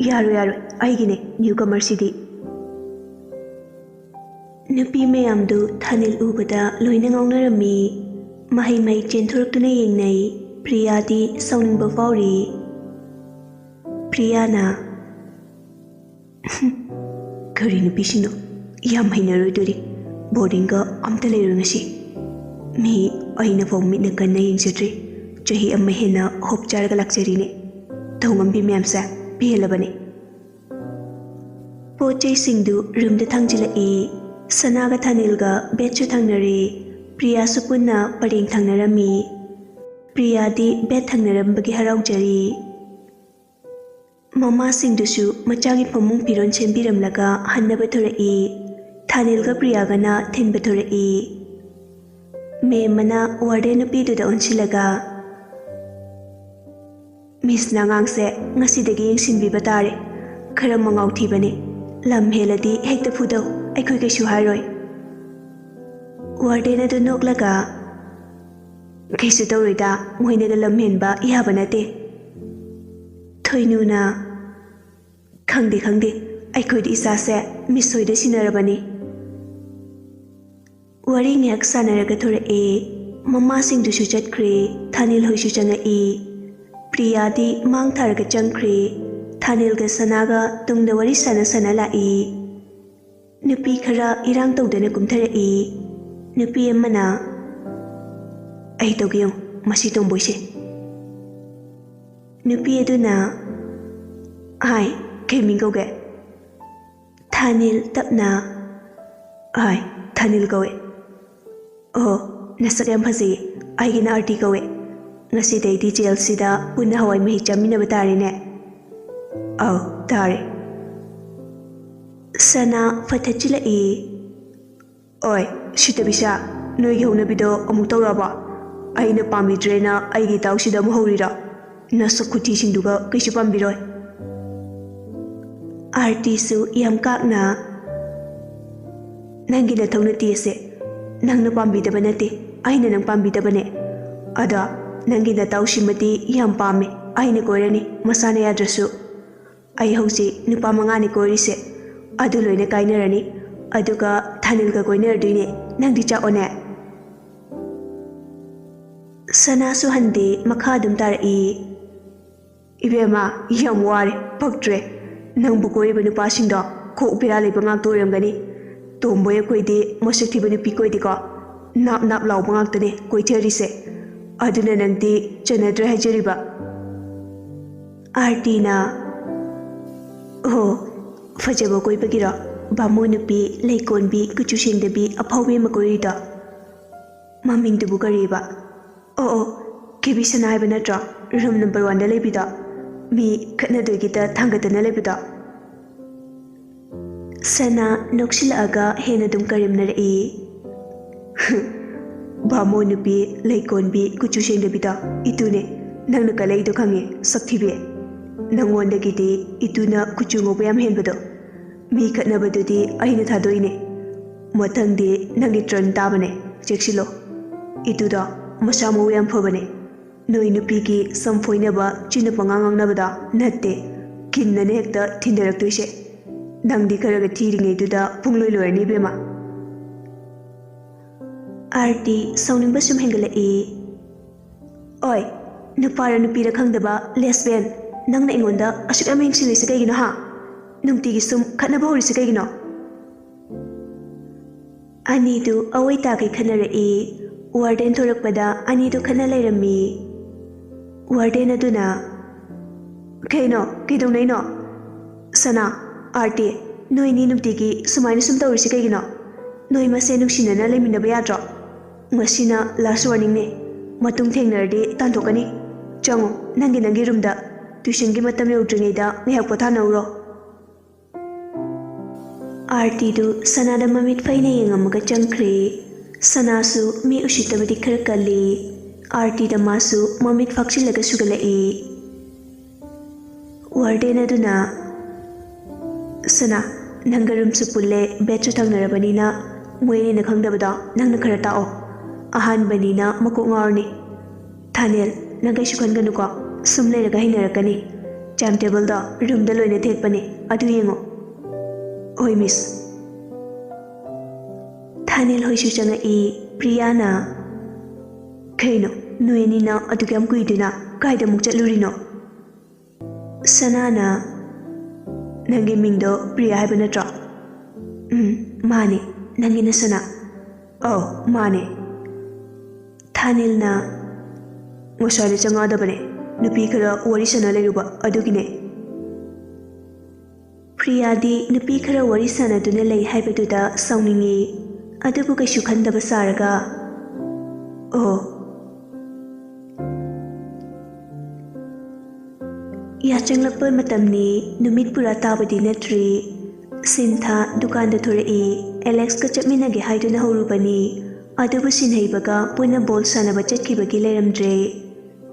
Speaker 1: ꯌꯥꯔꯣꯏ ꯑꯩꯒꯤꯅꯦ ꯅ꯭ꯌꯨ ꯀꯃꯔꯁꯤꯗꯤ ꯅꯨꯄꯤ ꯃꯌꯥꯝꯗꯨ ꯊꯥꯅꯤꯜ ꯎꯕꯗ ꯂꯣꯏꯅ ꯉꯥꯎꯅꯔꯝꯃꯤ ꯃꯍꯩ ꯃꯍꯩ ꯆꯦꯟꯊꯣꯔꯛꯇꯨꯅ ꯌꯦꯡꯅꯩ ꯄ꯭ꯔꯤꯌꯥꯗꯤ ꯁꯥꯎꯅꯤꯡꯕ ꯐꯥꯎꯔꯤ ꯄ꯭ꯔꯤꯌꯥꯅ ꯀꯔꯤ ꯅꯨꯄꯤꯁꯤꯡꯅꯣ ꯌꯥꯝ ꯍꯩꯅꯔꯣꯏꯗꯣꯔꯤ ꯕꯣꯔꯗꯤꯡꯒ ꯑꯝꯇ ꯂꯩꯔꯣꯏ ꯉꯁꯤ ꯃꯤ ꯑꯩꯅꯐꯥꯎ ꯃꯤꯠꯅ ꯀꯟꯅ ꯌꯦꯡꯖꯗ꯭ꯔꯤ ꯆꯍꯤ ꯑꯃ ꯍꯦꯟꯅ ꯍꯣꯞ ꯆꯥꯔꯒ ꯂꯥꯛꯆꯔꯤꯅꯦ ꯇꯧꯉꯝꯕꯤ ꯃꯌꯥꯝꯁꯦ ꯄꯦꯜꯂꯕꯅꯤ ꯄꯣꯠ ꯆꯩꯁꯤꯡꯗꯨ ꯔꯨꯝꯗ ꯊꯥꯡꯖꯤꯜꯂꯛꯏ ꯁꯅꯥꯒ ꯊꯥꯅꯤꯜꯒ ꯕꯦꯠꯁꯨ ꯊꯪꯅꯔꯤ ꯄ꯭ꯔꯤꯌꯥꯁꯨ ꯄꯨꯟꯅ ꯄꯔꯦꯡ ꯊꯪꯅꯔꯝꯃꯤ ꯄ꯭ꯔꯤꯌꯥꯗꯤ ꯕꯦꯠ ꯊꯪꯅꯔꯝꯕꯒꯤ ꯍꯔꯥꯎꯖꯔꯤ ꯃꯃꯥꯁꯤꯡꯗꯨꯁꯨ ꯃꯆꯥꯒꯤ ꯐꯃꯨꯡ ꯐꯤꯔꯣꯟ ꯁꯦꯝꯕꯤꯔꯝꯂꯒ ꯍꯟꯅꯕ ꯊꯣꯔꯛꯏ ꯊꯥꯅꯤꯜꯒ ꯄ꯭ꯔꯤꯌꯥꯒꯅ ꯊꯤꯟꯕ ꯊꯣꯔꯛꯏ ꯃꯦꯝꯃꯅ ꯋꯥꯔꯗꯦꯟ ꯅꯨꯄꯤꯗꯨꯗ ꯑꯣꯟꯁꯤꯜꯂꯒ ꯃꯤꯁꯅ ꯑꯉꯥꯡꯁꯦ ꯉꯁꯤꯗꯒꯤ ꯌꯦꯡꯁꯤꯟꯕꯤꯕ ꯇꯥꯔꯦ ꯈꯔ ꯃꯉꯥꯎ ꯊꯤꯕꯅꯦ ꯂꯝ ꯍꯦꯜꯂꯗꯤ ꯍꯦꯛꯇ ꯐꯨꯗꯧ ꯑꯩꯈꯣꯏ ꯀꯩꯁꯨ ꯍꯥꯏꯔꯣꯏ ꯋꯥꯔꯗꯦꯟ ꯑꯗꯨ ꯅꯣꯛꯂꯒ ꯀꯩꯁꯨ ꯇꯧꯔꯣꯏꯗ ꯃꯣꯏꯅꯒ ꯂꯝ ꯍꯦꯟꯕ ꯌꯥꯕ ꯅꯠꯇꯦ ꯊꯣꯏꯅꯨꯅ ꯈꯪꯗꯦ ꯑꯩꯈꯣꯏꯗꯤ ꯏꯆꯥꯁꯦ ꯃꯤꯁ ꯍꯣꯏꯗ ꯁꯤꯟꯅꯔꯕꯅꯤ ꯋꯥꯔꯤ ꯉꯥꯏꯍꯥꯛ ꯁꯥꯟꯅꯔꯒ ꯊꯣꯔꯛꯑꯦ ꯃꯃꯥꯁꯤꯡꯗꯨꯁꯨ ꯆꯠꯈ꯭ꯔꯦ ꯊꯥꯅꯤꯜ ꯍꯣꯏꯁꯨ ꯆꯪꯉꯛꯏ ꯄ꯭ꯔꯤꯌꯥꯗꯤ ꯃꯥꯡ ꯊꯥꯔꯒ ꯆꯪꯈ꯭ꯔꯦ ꯊꯥꯅꯤꯜꯒ ꯁꯅꯥꯒ ꯇꯨꯡꯗ ꯋꯥꯔꯤ ꯁꯥꯟꯅ ꯂꯥꯛꯏ ꯅꯨꯄꯤ ꯈꯔ ꯏꯔꯥꯡ ꯇꯧꯗꯅ ꯀꯨꯝꯊꯔꯛꯏ ꯅꯨꯄꯤ ꯑꯃꯅ ꯑꯩ ꯇꯧꯒꯦ ꯌꯦꯡꯉꯨ ꯃꯁꯤ ꯇꯣꯝꯕꯣꯏꯁꯦ ꯅꯨꯄꯤ ꯑꯗꯨꯅ ꯍꯥꯏ ꯀꯩ ꯃꯤꯡ ꯀꯧꯒꯦ ꯊꯥꯅꯤꯜ ꯇꯞꯅ ꯍꯥꯏ ꯊꯥꯅꯤꯜ ꯀꯧꯋꯦ ꯑꯣ ꯅꯁꯛ ꯌꯥꯝ ꯐꯖꯩꯌꯦ ꯑꯩꯒꯤꯅ ꯑꯥꯔꯇꯤ ꯀꯧꯋꯦ ꯉꯁꯤꯗꯩꯗꯤ ꯖꯦꯜꯁꯤꯗ ꯄꯨꯟꯅ ꯍꯋꯥꯏ ꯃꯍꯤ ꯆꯥꯃꯤꯟꯅꯕ ꯇꯥꯔꯦꯅꯦ ꯑꯧ ꯇꯥꯔꯦ ꯁꯅꯥ ꯐꯊꯠꯆꯤꯜꯂꯛꯏ ꯑꯣꯏ ꯁꯤꯇꯕꯤꯁꯥ ꯅꯣꯏꯒꯤ ꯍꯧꯅꯕꯤꯗꯣ ꯑꯃꯨꯛ ꯇꯧꯔꯕꯣ ꯑꯩꯅ ꯄꯥꯝꯕꯤꯗ꯭ꯔꯦꯅ ꯑꯩꯒꯤ ꯏꯇꯥꯎꯁꯤꯗ ꯑꯃꯨꯛ ꯍꯧꯔꯤꯔꯣ ꯅꯁꯛ ꯈꯨꯊꯤꯁꯤꯡꯗꯨꯒ ꯀꯩꯁꯨ ꯄꯥꯝꯕꯤꯔꯣꯏ ꯑꯥꯔꯇꯤꯁꯨ ꯌꯥꯝ ꯀꯥꯛꯅ ꯅꯪꯒꯤ ꯅꯊꯧ ꯅꯠꯇꯦꯁꯦ ꯅꯪꯅ ꯄꯥꯝꯕꯤꯗꯕ ꯅꯠꯇꯦ ꯑꯩꯅ ꯅꯪ ꯄꯥꯝꯕꯤꯗꯕꯅꯦ ꯑꯗ ꯅꯪꯒꯤ ꯅꯇꯥꯎꯁꯤꯃꯗꯤ ꯌꯥꯝ ꯄꯥꯝꯃꯦ ꯑꯩꯅ ꯀꯣꯏꯔꯅꯤ ꯃꯁꯥꯅ ꯌꯥꯗ꯭ꯔꯁꯨ ꯑꯩ ꯍꯧꯖꯤꯛ ꯅꯨꯄꯥ 5ꯅꯤ ꯀꯣꯏꯔꯤꯁꯦ ꯑꯗꯨ ꯂꯣꯏꯅ ꯀꯥꯏꯅꯔꯅꯤ ꯑꯗꯨꯒ ꯊꯥꯅꯤꯜꯒ ꯀꯣꯏꯅꯔꯗꯣꯏꯅꯦ ꯅꯪꯗꯤ ꯆꯥꯛꯑꯣꯅꯦ ꯁꯅꯥꯁꯨ ꯍꯟꯗꯦ ꯃꯈꯥ ꯑꯗꯨꯝ ꯇꯥꯔꯛꯏ ꯏꯕꯦꯝꯃ ꯌꯥꯝ ꯋꯥꯔꯦ ꯄꯛꯇ꯭ꯔꯦ ꯅꯪꯕꯨ ꯀꯣꯏꯔꯤꯕ ꯅꯨꯄꯥꯁꯤꯡꯗꯣ ꯀꯣꯛ ꯕꯦꯔꯥ ꯂꯩꯕ ꯉꯥꯛꯇ ꯑꯣꯏꯔꯝꯒꯅꯤ ꯇꯣꯝꯕꯣꯏ ꯑꯩꯈꯣꯏꯗꯤ ꯃꯁꯛ ꯊꯤꯕ ꯅꯨꯄꯤ ꯀꯣꯏꯗꯦꯀꯣ ꯅꯥꯞ ꯅꯥꯞ ꯂꯥꯎꯕ ꯉꯥꯛꯇꯅꯦ ꯀꯣꯏꯊꯔꯤꯁꯦ ꯑꯗꯨꯅ ꯅꯪꯗꯤ ꯆꯟꯅꯗ꯭ꯔꯦ ꯍꯥꯏꯖꯔꯤꯕ ꯑꯥꯔꯇꯤꯅ ꯑꯣ ꯐꯖꯕ ꯀꯣꯏꯕꯒꯤꯔꯣ ꯕꯥꯃꯣꯟ ꯅꯨꯄꯤ ꯂꯩꯀꯣꯟꯕꯤ ꯀꯨꯆꯨ ꯁꯦꯡꯗꯕꯤ ꯑꯐꯥꯎꯕꯤ ꯑꯃ ꯀꯣꯏꯔꯤꯗꯣ ꯃꯃꯤꯡꯗꯨꯕꯨ ꯀꯔꯤꯕ ꯑꯣ ꯀꯦꯕꯤ ꯁꯅꯥ ꯍꯥꯏꯕ ꯅꯠꯇ꯭ꯔꯣ ꯔꯨꯝ ꯅꯝꯕꯔ 1ꯗ ꯂꯩꯕꯤꯗꯣ ꯃꯤ ꯈꯠꯅꯗꯣꯏꯒꯤꯗ ꯊꯥꯡꯒꯠꯇꯅ ꯂꯩꯕꯗꯣ ꯁꯅꯥ ꯅꯣꯛꯁꯤꯜꯂꯛꯑꯒ ꯍꯦꯟꯅ ꯑꯗꯨꯝ ꯀꯔꯦꯝꯅꯔꯛꯏ ꯕꯥꯃꯣꯟ ꯅꯨꯄꯤ ꯂꯩꯀꯣꯟꯕꯤ ꯀꯨꯆꯨ ꯁꯦꯡꯗꯕꯤꯗꯣ ꯏꯇꯨꯅꯦ ꯅꯪꯅ ꯀꯜꯂꯛꯏꯗꯣ ꯈꯪꯉꯦ ꯁꯛꯊꯤꯕꯤ ꯅꯪꯉꯣꯟꯗꯒꯤꯗꯤ ꯏꯇꯨꯅ ꯀꯨꯆꯨ ꯉꯧꯕ ꯌꯥꯝ ꯍꯦꯟꯕꯗꯣ ꯃꯤ ꯈꯠꯅꯕꯗꯨꯗꯤ ꯑꯩꯅ ꯊꯥꯗꯣꯛꯏꯅꯦ ꯃꯊꯪꯗꯤ ꯅꯪꯒꯤ ꯇ꯭ꯔꯟ ꯇꯥꯕꯅꯦ ꯆꯦꯛꯁꯤꯜꯂꯣ ꯏꯇꯨꯗꯣ ꯃꯁꯥ ꯃꯎ ꯌꯥꯝ ꯐꯕꯅꯦ ꯅꯣꯏ ꯅꯨꯄꯤꯒꯤ ꯁꯝꯐꯣꯏꯅꯕ ꯆꯤꯟꯅ ꯄꯉꯥꯡ ꯉꯥꯡꯅꯕꯗꯣ ꯅꯠꯇꯦ ꯀꯤꯟꯅꯅꯦ ꯍꯦꯛꯇ ꯊꯤꯟꯗꯔꯛꯇꯣꯏꯁꯦ ꯅꯪꯗꯤ ꯈꯔꯒ ꯊꯤꯔꯤꯉꯩꯗꯨꯗ ꯄꯨꯡꯂꯣꯏ ꯂꯣꯏꯔꯅꯤ ꯏꯕꯦꯝꯃ ꯑꯥꯔꯇꯤ ꯁꯥꯎꯅꯤꯡꯕ ꯁꯨꯝ ꯍꯦꯟꯒꯠꯂꯛꯏ ꯑꯣꯏ ꯅꯨꯄꯥꯔ ꯅꯨꯄꯤꯔ ꯈꯪꯗꯕ ꯂꯦꯁꯕꯤꯌꯟ ꯅꯪꯅ ꯑꯩꯉꯣꯟꯗ ꯑꯁꯨꯛ ꯌꯥꯝ ꯌꯦꯡꯁꯤꯜꯂꯤꯁꯤ ꯀꯩꯒꯤꯅꯣ ꯍꯥ ꯅꯨꯡꯇꯤꯒꯤ ꯁꯨꯝ ꯈꯠꯅꯕ ꯍꯧꯔꯤꯁꯤ ꯀꯩꯒꯤꯅꯣ ꯑꯅꯤꯗꯨ ꯑꯋꯣꯏ ꯇꯥꯈꯩ ꯈꯠꯅꯔꯛꯏ ꯋꯥꯔꯗꯦꯟ ꯊꯣꯔꯛꯄꯗ ꯑꯅꯤꯗꯨ ꯈꯠꯅ ꯂꯩꯔꯝꯃꯤ ꯋꯥꯔꯗꯦꯟ ꯑꯗꯨꯅ ꯀꯩꯅꯣ ꯀꯩꯗꯧꯅꯩꯅꯣ ꯁꯅꯥ ꯑꯥꯔꯇꯤ ꯅꯣꯏꯅꯤ ꯅꯨꯡꯇꯤꯒꯤ ꯁꯨꯃꯥꯏꯅ ꯁꯨꯝ ꯇꯧꯔꯤꯁꯤ ꯀꯩꯒꯤꯅꯣ ꯅꯣꯏ ꯃꯁꯦꯟ ꯅꯨꯡꯁꯤꯅꯅ ꯂꯩꯃꯤꯟꯅꯕ ꯌꯥꯗ꯭ꯔꯣ ꯉꯁꯤꯅ ꯂꯥꯁ ꯋꯥꯔꯅꯤꯡꯅꯦ ꯃꯇꯨꯡ ꯊꯦꯡꯅꯔꯗꯤ ꯇꯥꯟꯊꯣꯛꯀꯅꯤ ꯆꯪꯉꯣ ꯅꯪꯒꯤ ꯔꯨꯝꯗ ꯇ꯭ꯌꯨꯁꯟꯒꯤ ꯃꯇꯝ ꯌꯧꯗ꯭ꯔꯤꯉꯩꯗ ꯉꯥꯏꯍꯥꯛ ꯄꯣꯊꯥꯅꯧꯔꯣ ꯑꯥꯔꯇꯤꯗꯨ ꯁꯅꯥꯗ ꯃꯃꯤꯠ ꯐꯩꯅ ꯌꯦꯡꯉꯝꯃꯒ ꯆꯪꯈ꯭ꯔꯦ ꯁꯅꯥꯁꯨ ꯃꯤ ꯎꯁꯤꯠꯇꯕꯗꯤ ꯈꯔ ꯀꯜꯂꯤ ꯑꯥꯔꯇꯤꯗ ꯃꯥꯁꯨ ꯃꯃꯤꯠ ꯐꯥꯛꯆꯤꯜꯂꯒ ꯁꯨꯒꯠꯂꯛꯏ ꯋꯥꯔꯗꯦꯟ ꯑꯗꯨꯅ ꯁꯅꯥ ꯅꯪꯒ ꯔꯨꯝꯁꯨ ꯄꯨꯜꯂꯦ ꯕꯦꯠꯁꯨ ꯊꯪꯅꯔꯕꯅꯤꯅ ꯃꯣꯏꯅꯤꯅ ꯈꯪꯗꯕꯗꯣ ꯅꯪꯅ ꯈꯔ ꯇꯥꯛꯑꯣ ꯑꯍꯥꯟꯕꯅꯤꯅ ꯃꯀꯣꯛ ꯉꯥꯎꯔꯅꯤ ꯊꯥꯅꯦꯜ ꯅꯪ ꯀꯩꯁꯨ ꯈꯟꯒꯅꯨꯀோ ꯁꯨꯝ ꯂꯩꯔꯒ ꯍꯩꯅꯔꯛꯀꯅꯤ ꯇꯥꯏꯝ ꯇꯦꯕꯜꯗꯣ ꯔꯨꯝꯗ ꯂꯣꯏꯅ ꯊꯦꯠꯄꯅꯦ ꯑꯗꯨ ꯌꯦꯡꯉꯣ ꯍꯣꯏ ꯃꯤꯁ ꯊꯥꯅꯦꯜ ꯍꯣꯏꯁꯨ ꯆꯪꯉꯛꯏ ꯄ꯭ꯔꯤꯌꯥꯅ ꯀꯩꯅꯣ ꯅꯣꯏ ꯑꯅꯤꯅ ꯑꯗꯨꯛ ꯌꯥꯝ ꯀꯨꯏꯗꯨꯅ ꯀꯥꯏꯗ ꯑꯃꯨꯛ ꯆꯠꯂꯨꯔꯤꯅꯣ ꯁꯅꯥꯅ ꯅꯪꯒꯤ ꯃꯤꯡꯗꯣ ꯄ꯭ꯔꯤꯌꯥ ꯍꯥꯏꯕ ꯅꯠꯇ꯭ꯔꯣ ꯃꯥꯅꯦ ꯅꯪꯒꯤꯅ ꯁꯅꯥ ꯑꯧ ꯃꯥꯅꯦ ꯊꯥꯅꯦꯜꯅ ꯉꯁꯥꯏꯗ ꯆꯪꯉꯛꯑꯗꯕꯅꯦ ꯅꯨꯄꯤ ꯈꯔ ꯋꯥꯔꯤ ꯁꯥꯟꯅ ꯂꯩꯔꯨꯕ ꯑꯗꯨꯒꯤꯅꯦ ꯄ꯭ꯔꯤꯌꯥꯗꯤ ꯅꯨꯄꯤ ꯈꯔ ꯋꯥꯔꯤ ꯁꯥꯟꯅꯗꯨꯅ ꯂꯩ ꯍꯥꯏꯕꯗꯨꯗ ꯁꯥꯎꯅꯤꯡꯉꯤ ꯑꯗꯨꯕꯨ ꯀꯩꯁꯨ ꯈꯟꯗꯕ ꯁꯥꯔꯒ ꯑꯣ ꯌꯥꯆꯪꯂꯛꯄ ꯃꯇꯝꯅꯤ ꯅꯨꯃꯤꯠ ꯄꯨꯔꯥ ꯇꯥꯕꯗꯤ ꯅꯠꯇ꯭ꯔꯤ ꯁꯤꯟꯊꯥ ꯗꯨꯀꯥꯟꯗ ꯊꯣꯔꯛꯏ ꯑꯦꯂꯦꯛꯁꯀ ꯆꯠꯃꯤꯟꯅꯒꯦ ꯍꯥꯏꯗꯨꯅ ꯍꯧꯔꯨꯕꯅꯤ ꯑꯗꯨꯕꯨ ꯁꯤꯟꯍꯩꯕꯒ ꯄꯨꯟꯅ ꯕꯣꯜ ꯁꯥꯟꯅꯕ ꯆꯠꯈꯤꯕꯒꯤ ꯂꯩꯔꯝꯗ꯭ꯔꯦ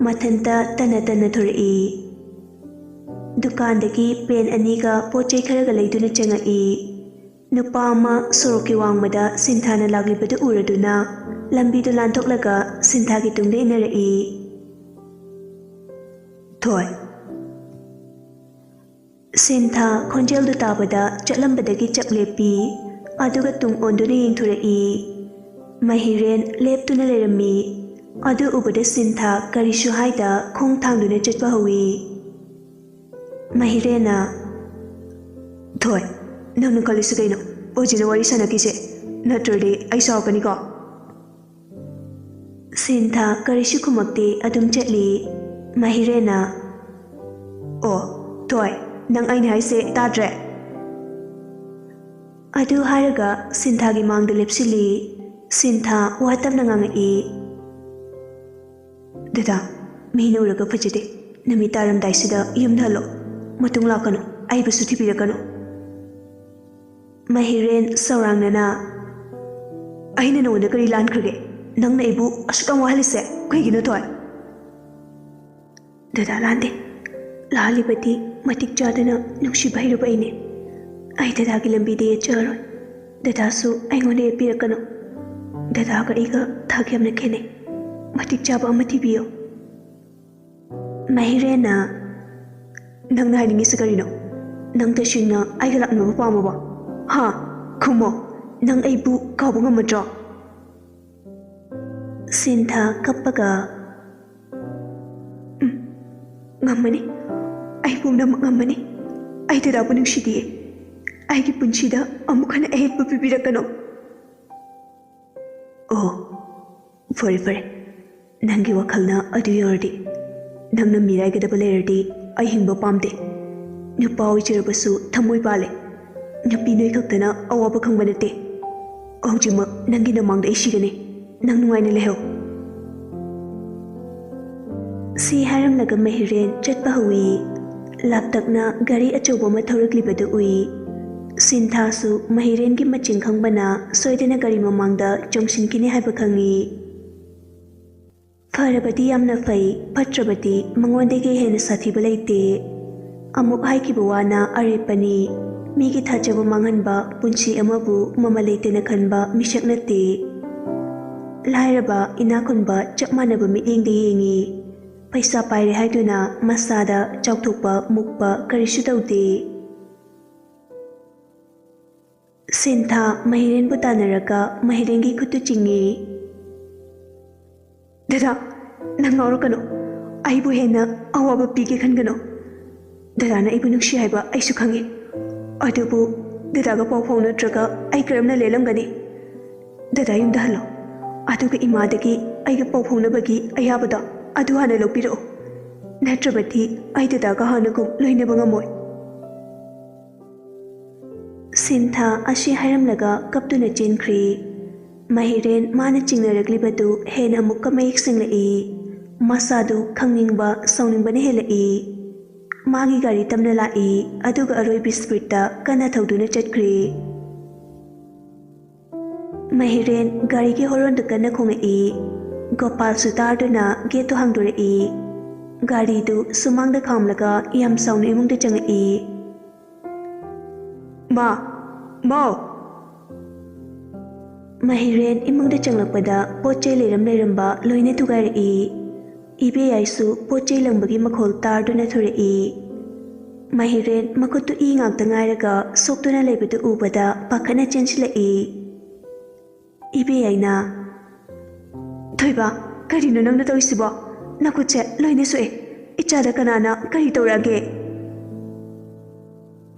Speaker 1: ꯃꯊꯟꯇ ꯇꯟꯅ ꯊꯣꯔꯛꯏ ꯗꯨꯀꯥꯟꯗꯒꯤ ꯄꯦꯟ ꯑꯅꯤꯒ ꯄꯣꯠ ꯆꯩ ꯈꯔꯒ ꯂꯩꯗꯨꯅ ꯆꯪꯉꯛꯏ ꯅꯨꯄꯥ ꯑꯃ ꯁꯣꯔꯣꯛꯀꯤ ꯋꯥꯡꯃꯗ ꯁꯤꯟꯊꯥꯅ ꯂꯥꯛꯂꯤꯕꯗꯨ ꯎꯔꯗꯨꯅ ꯂꯝꯕꯤꯗꯨ ꯂꯥꯟꯊꯣꯛꯂꯒ ꯁꯤꯟꯊꯥꯒꯤ ꯇꯨꯡꯗ ꯏꯟꯅꯔꯛꯏ ꯊꯣꯏ ꯁꯤꯟꯊꯥ ꯈꯣꯟꯖꯦꯜꯗꯨ ꯇꯥꯕꯗ ꯆꯠꯂꯝꯕꯗꯒꯤ ꯆꯞ ꯂꯦꯞꯄꯤ ꯑꯗꯨꯒ ꯇꯨꯡ ꯑꯣꯟꯗꯨꯅ ꯌꯦꯡꯊꯣꯔꯛꯏ ꯃꯍꯤꯔꯦꯟ ꯂꯦꯞꯇꯨꯅ ꯂꯩꯔꯝꯃꯤ ꯑꯗꯨ ꯎꯕꯗ ꯁꯤꯟꯊꯥ ꯀꯔꯤꯁꯨ ꯍꯥꯏꯗ ꯈꯣꯡ ꯊꯥꯡꯗꯨꯅ ꯆꯠꯄ ꯍꯧꯏ ꯃꯍꯤꯔꯦꯟꯅ ꯊꯣꯏ ꯅꯪꯅ ꯈꯜꯂꯤꯁꯤ ꯀꯩꯅꯣ ꯑꯣꯖꯤꯅ ꯋꯥꯔꯤ ꯁꯥꯟꯅꯈꯤꯁꯦ ꯅꯠꯇ꯭ꯔꯗꯤ ꯑꯩ ꯁꯥꯎꯔꯛꯀꯅꯤꯀꯣ ꯁꯤꯟꯊꯥ ꯀꯔꯤꯁꯨ ꯈꯨꯝꯃꯛꯇꯦ ꯑꯗꯨꯝ ꯆꯠꯂꯤ ꯃꯍꯤꯔꯦꯟꯅ ꯑꯣ ꯊꯣꯏ ꯅꯪ ꯑꯩꯅ ꯍꯥꯏꯁꯦ ꯇꯥꯗ꯭ꯔꯦ ꯑꯗꯨ ꯍꯥꯏꯔꯒ ꯁꯤꯟꯊꯥꯒꯤ ꯃꯥꯡꯗ ꯂꯦꯞꯁꯤꯜꯂꯤ ꯁꯤꯟꯊꯥ ꯋꯥ ꯇꯞꯅ ꯉꯥꯡꯉꯛꯏ ꯗꯗꯥ ꯃꯤꯅ ꯎꯔꯒ ꯐꯖꯗꯦ ꯅꯨꯃꯤꯠ ꯇꯥꯔꯝꯗꯥꯏꯁꯤꯗ ꯌꯨꯝꯗ ꯍꯜꯂꯣ ꯃꯇꯨꯡ ꯂꯥꯛꯀꯅꯨ ꯑꯩꯕꯨꯁꯨ ꯊꯤꯕꯤꯔꯛꯀꯅꯨ ꯃꯍꯤꯔꯦꯟ ꯁꯧꯔꯥꯡꯅꯅ ꯑꯩꯅ ꯅꯉꯣꯟꯗ ꯀꯔꯤ ꯂꯥꯟꯈ꯭ꯔꯒꯦ ꯅꯪꯅ ꯑꯩꯕꯨ ꯑꯁꯨꯛ ꯌꯥꯝ ꯋꯥꯍꯜꯂꯤꯁꯦ ꯀꯩꯒꯤꯅꯣ ꯊꯣꯏ ꯗꯗꯥ ꯂꯥꯟꯗꯦ ꯂꯥꯜꯂꯤꯕꯗꯤ ꯃꯇꯤꯛ ꯆꯥꯗꯅ ꯅꯨꯡꯁꯤꯕ ꯍꯩꯔꯕ ꯑꯩꯅꯦ ꯑꯩ ꯗꯗꯥꯒꯤ ꯂꯝꯕꯤꯗ ꯌꯦꯠꯆꯔꯣꯏ ꯗꯗꯥꯁꯨ ꯑꯩꯉꯣꯟꯗ ꯌꯦꯠꯄꯤꯔꯛꯀꯅꯨ ꯗꯗꯥꯒ ꯑꯩꯒ ꯊꯥꯛ ꯌꯥꯝꯅ ꯈꯦꯠꯅꯩ ꯃꯇꯤꯛ ꯆꯥꯕ ꯑꯃ ꯊꯤꯕꯤꯌꯨ ꯃꯍꯤꯔꯦꯟꯅ ꯅꯪꯅ ꯍꯥꯏꯅꯤꯡꯉꯤꯁꯤ ꯀꯔꯤꯅꯣ ꯅꯪ ꯇꯁꯦꯡꯅ ꯑꯩꯒ ꯂꯥꯛꯅꯕ ꯄꯥꯝꯃꯕꯣ ꯍꯥ ꯈꯨꯝꯃꯣ ꯅꯪ ꯑꯩꯕꯨ ꯀꯥꯎꯕ ꯉꯝꯃꯗ꯭ꯔꯣ ꯁꯤꯟꯊꯥ ꯀꯞꯄꯒ ꯉꯝꯃꯅꯤ ꯑꯩ ꯄꯨꯝꯅꯃꯛ ꯉꯝꯃꯅꯤ ꯑꯩ ꯗꯗꯥꯕꯨ ꯅꯨꯡꯁꯤꯗꯤꯌꯦ ꯑꯩꯒꯤ ꯄꯨꯟꯁꯤꯗ ꯑꯃꯨꯛ ꯍꯟꯅ ꯑꯍꯦꯟꯕ ꯄꯤꯕꯤꯔꯛꯀꯅꯣ꯫ ꯑꯣ, ꯐꯔꯦ ꯐꯔꯦ, ꯅꯪꯒꯤ ꯋꯥꯈꯜꯅ ꯑꯗꯨ ꯌꯧꯔꯗꯤ, ꯅꯪꯅ ꯃꯤꯔꯥꯏꯒꯗꯕ ꯂꯩꯔꯗꯤ ꯑꯩ ꯍꯤꯡꯕ ꯄꯥꯝꯗꯦ꯫ ꯅꯨꯄꯥ ꯑꯣꯏꯖꯔꯕꯁꯨ ꯊꯃꯣꯏ ꯄꯥꯜꯂꯦ꯫ ꯅꯨꯄꯤ ꯅꯣꯏ ꯈꯛꯇꯅ ꯑꯋꯥꯕ ꯈꯪꯕ ꯅꯠꯇꯦ꯫ ꯍꯧꯖꯤꯛꯃꯛ ꯅꯪꯒꯤ ꯅꯃꯥꯡꯗ ꯑꯩ ꯁꯤꯒꯅꯤ, ꯅꯪ ꯅꯨꯡꯉꯥꯏꯅ ꯂꯩꯍꯧ꯫ ꯁꯤ ꯍꯥꯏꯔꯝꯂꯒ ꯃꯍꯤꯔꯦꯟ ꯆꯠꯄ ꯍꯧꯏ꯫ ꯂꯥꯞꯇꯛꯅ ꯒꯥꯔꯤ ꯑꯆꯧꯕ ꯑꯃ ꯊꯧꯔꯛꯂꯤꯕꯗꯨ ꯎꯏ꯫ ꯁꯤꯟꯊꯥꯁꯨ ꯃꯍꯤꯔꯦꯟꯒꯤ ꯃꯆꯤꯡ ꯈꯪꯕꯅ ꯁꯣꯏꯗꯅ ꯒꯥꯔꯤ ꯃꯃꯥꯡꯗ ꯆꯣꯡꯁꯤꯟꯈꯤꯅꯤ ꯍꯥꯏꯕ ꯈꯪꯏ꯫ ꯐꯔꯕꯗꯤ ꯌꯥꯝꯅ ꯐꯩ, ꯐꯠꯇ꯭ꯔꯕꯗꯤ ꯃꯉꯣꯟꯗꯒꯤ ꯍꯦꯟꯅ ꯁꯥꯊꯤꯕ ꯂꯩꯇꯦ꯫ ꯑꯃꯨꯛ ꯍꯥꯏꯈꯤꯕ ꯋꯥꯅ ꯑꯔꯦꯞꯄꯅꯤ꯫ ꯃꯤꯒꯤ ꯊꯥꯖꯕ ꯃꯥꯡꯍꯟꯕ, ꯄꯨꯟꯁꯤ ꯑꯃꯕꯨ ꯃꯃꯜ ꯂꯩꯇꯅ ꯈꯟꯕ ꯃꯤꯁꯛ ꯅꯠꯇꯦ꯫ ꯂꯥꯏꯔꯕ ꯏꯅꯥꯈꯨꯟꯕ ꯆꯞ ꯃꯥꯟꯅꯕ ꯃꯤꯠꯌꯦꯡꯗ ꯌꯦꯡꯏ꯫ ꯄꯩꯁꯥ ꯄꯥꯏꯔꯦ ꯍꯥꯏꯗꯨꯅ ꯃꯁꯥꯗ ꯆꯥꯎꯊꯣꯛꯄ ꯃꯨꯛꯄ ꯀꯔꯤꯁꯨ ꯇꯧꯗꯦ꯫ ꯁꯤꯟꯊꯥ ꯃꯍꯤꯔꯦꯟꯕꯨ ꯇꯥꯟꯅꯔꯒ ꯃꯍꯤꯔꯦꯟꯒꯤ ꯈꯨꯠꯇꯨ ꯆꯤꯡꯏ꯫ ꯗꯗꯥ, ꯅꯪ ꯉꯥꯎꯔꯛꯀꯅꯣ꯫ ꯑꯩꯕꯨ ꯍꯦꯟꯅ ꯑꯋꯥꯕ ꯄꯤꯒꯦ ꯈꯟꯒꯅꯣ꯫ ꯗꯗꯥꯅ ꯑꯩꯕꯨ ꯅꯨꯡꯁꯤ ꯍꯥꯏꯕ ꯑꯩꯁꯨ ꯈꯪꯏ꯫ ꯑꯗꯨꯕꯨ ꯗꯗꯥꯒ ꯄꯥꯎ ꯐꯥꯎꯅꯗ꯭ꯔꯒ ꯑꯩ ꯀꯔꯝꯅ ꯂꯦꯜꯂꯝꯒꯅꯤ? ꯗꯗꯥ ꯌꯨꯝꯗ ꯍꯜꯂꯣ, ꯑꯗꯨꯒ ꯏꯃꯥꯗꯒꯤ ꯑꯩꯒ ꯄꯥꯎ ꯐꯥꯎꯅꯕꯒꯤ ꯑꯌꯥꯕꯗꯣ ꯑꯗꯨ ꯍꯥꯟꯅ ꯂꯧꯕꯤꯔꯛꯑꯣ꯫ ꯅꯠꯇ꯭ꯔꯕꯗꯤ ꯑꯩ ꯗꯗꯥꯒ ꯍꯥꯟꯅꯒꯨꯝ ꯂꯣꯏꯅꯕ ꯉꯝꯃꯣꯏ꯫ ꯁꯤꯟꯊꯥ ꯑꯁꯤ ꯍꯥꯏꯔꯝꯂꯒ ꯀꯞꯇꯨꯅ ꯆꯦꯟꯈ꯭ꯔꯤ꯫ ꯃꯍꯤꯔꯦꯟ ꯃꯥꯅ ꯆꯤꯡꯅꯔꯛꯂꯤꯕꯗꯨ ꯍꯦꯟꯅ ꯑꯃꯨꯛꯀ ꯃꯌꯦꯛ ꯁꯦꯡꯂꯛꯏ꯫ ꯃꯁꯥꯗꯨ ꯈꯪꯅꯤꯡꯕ ꯁꯥꯎꯅꯤꯡꯕꯅ ꯍꯦꯜꯂꯛꯏ꯫ ꯃꯥꯒꯤ ꯒꯥꯔꯤ ꯇꯞꯅ ꯂꯥꯛꯏ, ꯑꯗꯨꯒ ꯑꯔꯣꯏꯕꯤ ꯁ꯭ꯄꯤꯗꯇ ꯀꯟꯅ ꯊꯧꯗꯨꯅ ꯆꯠꯈ꯭ꯔꯤ꯫ ꯃꯍꯤꯔꯦꯟ ꯒꯥꯔꯤꯒꯤ ꯍꯣꯔꯣꯟꯗꯨ ꯀꯟꯅ ꯈꯣꯡꯉꯛꯏ꯫ ꯒꯣꯄꯥꯜꯁꯨ ꯇꯥꯗꯨꯅ ꯒꯦꯠꯇꯨ ꯍꯥꯡꯗꯣꯔꯛꯏ꯫ ꯒꯥꯔꯤꯗꯨ ꯁꯨꯃꯥꯡꯗ ꯈꯥꯝꯂꯒ ꯌꯥꯝ ꯁꯥꯎꯅ ꯏꯃꯨꯡꯗ ꯆꯪꯉꯛꯏ꯫ ꯃꯥꯎ! ꯃꯍꯤꯔꯦꯟ ꯏꯃꯨꯡꯗ ꯆꯪꯂꯛꯄꯗ ꯄꯣꯠ ꯆꯩ ꯂꯩꯔꯝꯕ ꯂꯣꯏꯅ ꯊꯨꯒꯥꯏꯔꯛꯏ꯫ ꯏꯕꯦꯌꯥꯏꯁꯨ ꯄꯣꯠ ꯆꯩ ꯂꯪꯕꯒꯤ ꯃꯈꯣꯜ ꯇꯥꯔꯗꯨꯅ ꯊꯣꯔꯛꯏ꯫ ꯃꯍꯤꯔꯦꯟ ꯃꯈꯨꯠꯇꯨ ꯏ ꯉꯥꯛꯇ ꯉꯥꯏꯔꯒ ꯁꯣꯛꯇꯨꯅ ꯂꯩꯕꯗꯨ ꯎꯕꯗ ꯄꯥꯈꯠꯅ ꯆꯦꯟꯁꯤꯜꯂꯛꯏ꯫ ꯏꯕꯦꯌꯥꯏꯅ, ꯊꯣꯏꯕ, ꯀꯔꯤꯅꯣ ꯅꯪꯅ ꯇꯧꯔꯤꯁꯤꯕꯣ? ꯅꯈꯨꯠꯁꯦ ꯂꯣꯏꯅ ꯁꯣꯛꯑꯦ꯫ ꯏꯆꯥꯗ ꯀꯅꯥꯅ ꯀꯔꯤ ꯇꯧꯔꯛꯑꯒꯦ?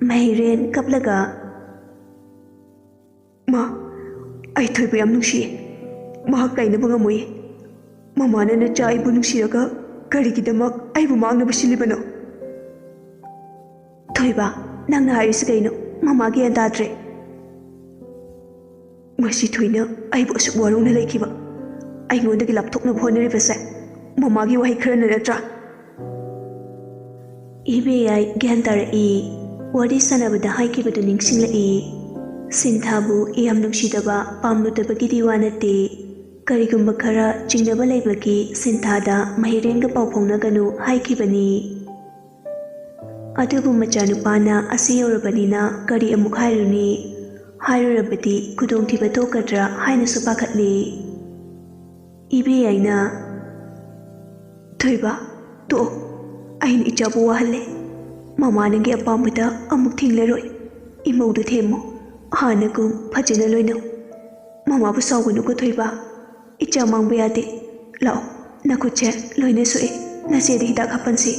Speaker 1: ꯃꯍꯤꯔꯦꯟ ꯀꯞꯂꯒ, ꯃꯥ, ꯑꯩ ꯊꯣꯏꯕ ꯌꯥꯝ ꯅꯨꯡꯁꯤꯌꯦ꯫ ꯃꯍꯥꯛ ꯀꯥꯏꯅꯕ ꯉꯝꯃꯣꯏꯌꯦ꯫ ꯃꯃꯥꯅ ꯅꯆꯥ ꯑꯩꯕꯨ ꯅꯨꯡꯁꯤꯔꯒ ꯀꯔꯤꯒꯤꯗꯃꯛ ꯑꯩꯕꯨ ꯃꯥꯡꯅꯕ ꯁꯤꯜꯂꯤꯕꯅꯣ? ꯊꯣꯏꯕ, ꯅꯪꯅ ꯍꯥꯏꯔꯤꯁꯤ ꯀꯩꯅꯣ? ꯃꯃꯥ ꯒ꯭ꯌꯥꯟ ꯇꯥꯗ꯭ꯔꯦ꯫ ꯉꯁꯤ ꯊꯣꯏꯅ ꯑꯩꯕꯨ ꯑꯁꯨꯛ ꯋꯥꯔꯧꯅ ꯂꯩꯈꯤꯕ, ꯑꯩꯉꯣꯟꯗꯒꯤ ꯂꯥꯞꯊꯣꯛꯅꯕ ꯍꯣꯠꯅꯔꯤꯕꯁꯦ ꯃꯃꯥꯒꯤ ꯋꯥꯍꯩ ꯈꯔꯅ ꯅꯠꯇ꯭ꯔꯥ? ꯏꯕꯦꯌꯥꯏ ꯒ꯭ꯌꯥꯟ ꯇꯥꯔꯛꯏ꯫ ꯋꯥꯔꯤ ꯁꯥꯟꯅꯕꯗ ꯍꯥꯏꯈꯤꯕꯗꯨ ꯅꯤꯡꯁꯤꯡꯂꯛꯏ꯫ ꯁꯤꯟꯊꯥꯕꯨ ꯌꯥꯝ ꯅꯨꯡꯁꯤꯗꯕ ꯄꯥꯝꯂꯨꯗꯕꯒꯤꯗꯤ ꯋꯥ ꯅꯠꯇꯦ꯫ ꯀꯔꯤꯒꯨꯝꯕ ꯈꯔ ꯆꯤꯡꯅꯕ ꯂꯩꯕꯒꯤ ꯁꯤꯟꯊꯥꯗ ꯃꯍꯤꯔꯦꯟꯒ ꯄꯥꯎ ꯐꯥꯎꯅꯒꯅꯨ ꯍꯥꯏꯈꯤꯕꯅꯤ꯫ ꯑꯗꯨꯕꯨ ꯃꯆꯥꯅꯨꯄꯥꯅ ꯑꯁꯤ ꯌꯧꯔꯕꯅꯤꯅ ꯀꯔꯤ ꯑꯃꯨꯛ ꯍꯥꯏꯔꯨꯅꯤ? ꯍꯥꯏꯔꯨꯔꯕꯗꯤ ꯈꯨꯗꯣꯡꯊꯤꯕ ꯊꯣꯛꯀꯗ꯭ꯔꯥ ꯍꯥꯏꯅꯁꯨ ꯄꯥꯈꯠꯂꯤ꯫ ꯏꯕꯦꯌꯥꯏꯅ, ꯊꯣꯏꯕ, ꯇꯣꯛꯑꯣ, ꯑꯩꯅ ꯏꯆꯥꯕꯨ ꯋꯥꯍꯜꯂꯦ꯫ ꯃꯃꯥ ꯅꯪꯒꯤ ꯑꯄꯥꯝꯕꯗ ꯑꯃꯨꯛ ꯊꯤꯡꯂꯔꯣꯏ꯫ ꯏꯃꯧꯗꯨ ꯊꯦꯝꯃꯨ, ꯍꯥꯟꯅꯒꯨꯝ ꯐꯖꯅ ꯂꯣꯏꯅꯧ꯫ ꯃꯃꯥꯕꯨ ꯁꯥꯎꯒꯅꯨꯀꯣ ꯊꯣꯏꯕ, ꯏꯆꯥ ꯃꯥꯡꯕ ꯌꯥꯗꯦ꯫ ꯂꯥꯛꯑꯣ, ꯅꯈꯨꯠꯁꯦ ꯂꯣꯏꯅ ꯁꯣꯛꯑꯦ, ꯅꯆꯦꯗ ꯍꯤꯗꯥꯛ ꯍꯥꯞꯄꯟꯁꯤ꯫